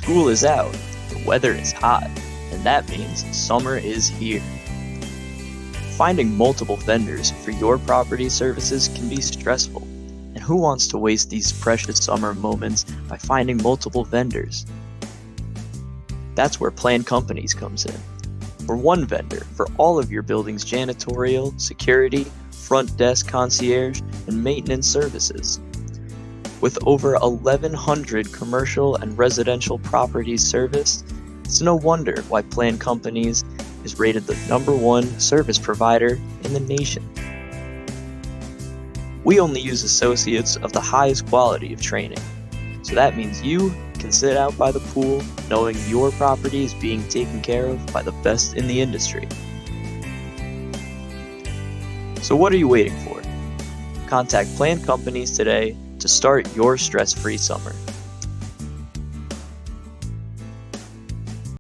School is out, the weather is hot, and that means summer is here. Finding multiple vendors for your property services can be stressful, and who wants to waste these precious summer moments by finding multiple vendors? That's where Plan Companies comes in. We're one vendor for all of your building's janitorial, security, front desk concierge, and maintenance services. With over 1,100 commercial and residential properties serviced, it's no wonder why Plan Companies is rated the #1 service provider in the nation. We only use associates of the highest quality of training, so that means you can sit out by the pool knowing your property is being taken care of by the best in the industry. So what are you waiting for? Contact Plan Companies today to start your stress-free summer.